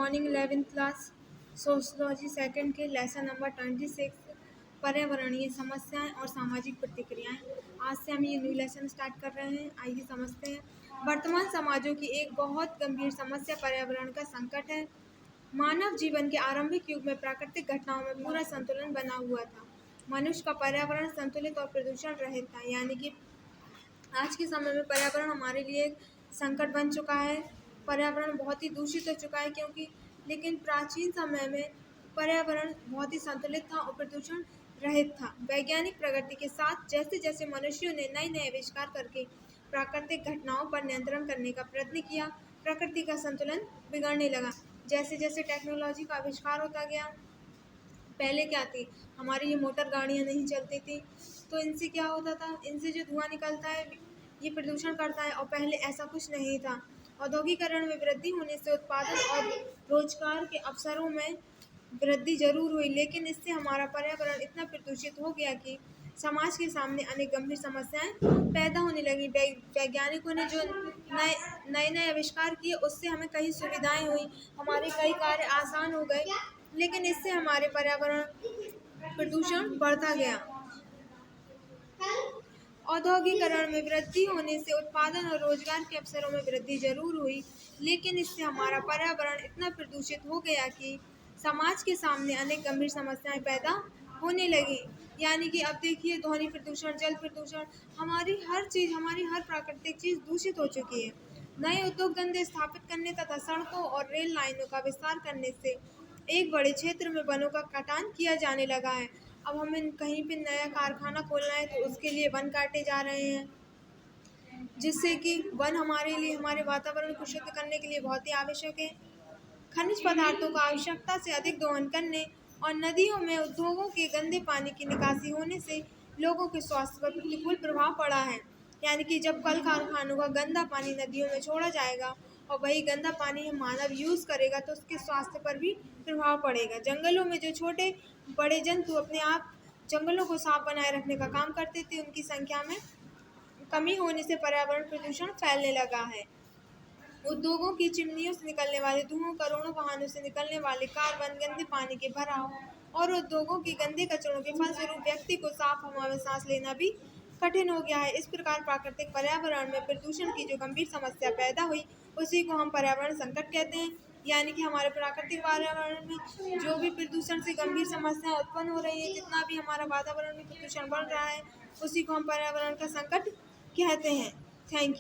Morning 11th class sociology second के lesson number 26 पर्यावरणीय समस्याएं और सामाजिक प्रतिक्रियाएं। आज से हम ये न्यू लेसन स्टार्ट कर रहे हैं। आइए समझते हैं। वर्तमान समाजों की एक बहुत गंभीर समस्या पर्यावरण का संकट है। मानव जीवन के आरंभिक युग में प्राकृतिक घटनाओं में पूरा संतुलन बना हुआ था। मनुष्य का पर्यावरण संतुलित और प्रदूषण रहित था, यानी कि आज के समय में पर्यावरण हमारे लिए एक संकट बन चुका है। पर्यावरण बहुत ही दूषित हो चुका है लेकिन प्राचीन समय में पर्यावरण बहुत ही संतुलित था और प्रदूषण रहित था। वैज्ञानिक प्रगति के साथ जैसे जैसे मनुष्यों ने नए नए आविष्कार करके प्राकृतिक घटनाओं पर नियंत्रण करने का प्रयत्न किया, प्रकृति का संतुलन बिगड़ने लगा। जैसे जैसे टेक्नोलॉजी का आविष्कार होता गया, पहले क्या थी, हमारी ये मोटर गाड़ियाँ नहीं चलती थी, तो इनसे क्या होता था, इनसे जो धुआं निकलता है ये प्रदूषण करता है। और पहले ऐसा कुछ नहीं था। औद्योगिकरण में वृद्धि होने से उत्पादन और रोजगार के अवसरों में वृद्धि जरूर हुई, लेकिन इससे हमारा पर्यावरण इतना प्रदूषित हो गया कि समाज के सामने अनेक गंभीर समस्याएं पैदा होने लगी। वैज्ञानिकों ने जो नए नए आविष्कार किए उससे हमें कई सुविधाएं हुई, हमारे कई कार्य आसान हो गए, लेकिन इससे हमारे पर्यावरण प्रदूषण बढ़ता गया। औद्योगिकरण में वृद्धि होने से उत्पादन और रोजगार के अवसरों में वृद्धि जरूर हुई, लेकिन इससे हमारा पर्यावरण इतना प्रदूषित हो गया कि समाज के सामने अनेक गंभीर समस्याएं पैदा होने लगी। यानी कि अब देखिए, ध्वनि प्रदूषण, जल प्रदूषण, हमारी हर प्राकृतिक चीज दूषित हो चुकी है। नए उद्योग धंधे स्थापित करने तथा सड़कों और रेल लाइनों का विस्तार करने से एक बड़े क्षेत्र में वनों का कटान किया जाने लगा है। अब हमें कहीं पे नया कारखाना खोलना है तो उसके लिए वन काटे जा रहे हैं, जिससे कि वन हमारे लिए, हमारे वातावरण को शुद्ध करने के लिए बहुत ही आवश्यक है। खनिज पदार्थों का आवश्यकता से अधिक दोहन करने और नदियों में उद्योगों के गंदे पानी की निकासी होने से लोगों के स्वास्थ्य पर प्रतिकूल प्रभाव पड़ा है। यानी कि जब कल कारखानों का गंदा पानी नदियों में छोड़ा जाएगा और वही गंदा पानी मानव यूज करेगा तो उसके स्वास्थ्य पर भी प्रभाव पड़ेगा। जंगलों में जो छोटे बड़े जंतु अपने आप जंगलों को साफ बनाए रखने का काम करते थे, उनकी संख्या में कमी होने से पर्यावरण प्रदूषण फैलने लगा है। उद्योगों की चिमनियों से निकलने वाले धुओं, करोड़ों वाहनों से निकलने वाले कार्बन, गंदे पानी के भराव और उद्योगों के गंदे कचरों के फलस्वरूप व्यक्ति को साफ हवा में सांस लेना भी कठिन हो गया है। इस प्रकार प्राकृतिक पर्यावरण में प्रदूषण की जो गंभीर समस्या पैदा हुई, उसी को हम पर्यावरण संकट कहते हैं। यानी कि हमारे प्राकृतिक पर्यावरण में जो भी प्रदूषण से गंभीर समस्याएं उत्पन्न हो रही है, जितना भी हमारा वातावरण में प्रदूषण बढ़ रहा है, उसी को हम पर्यावरण का संकट कहते हैं। Thank you.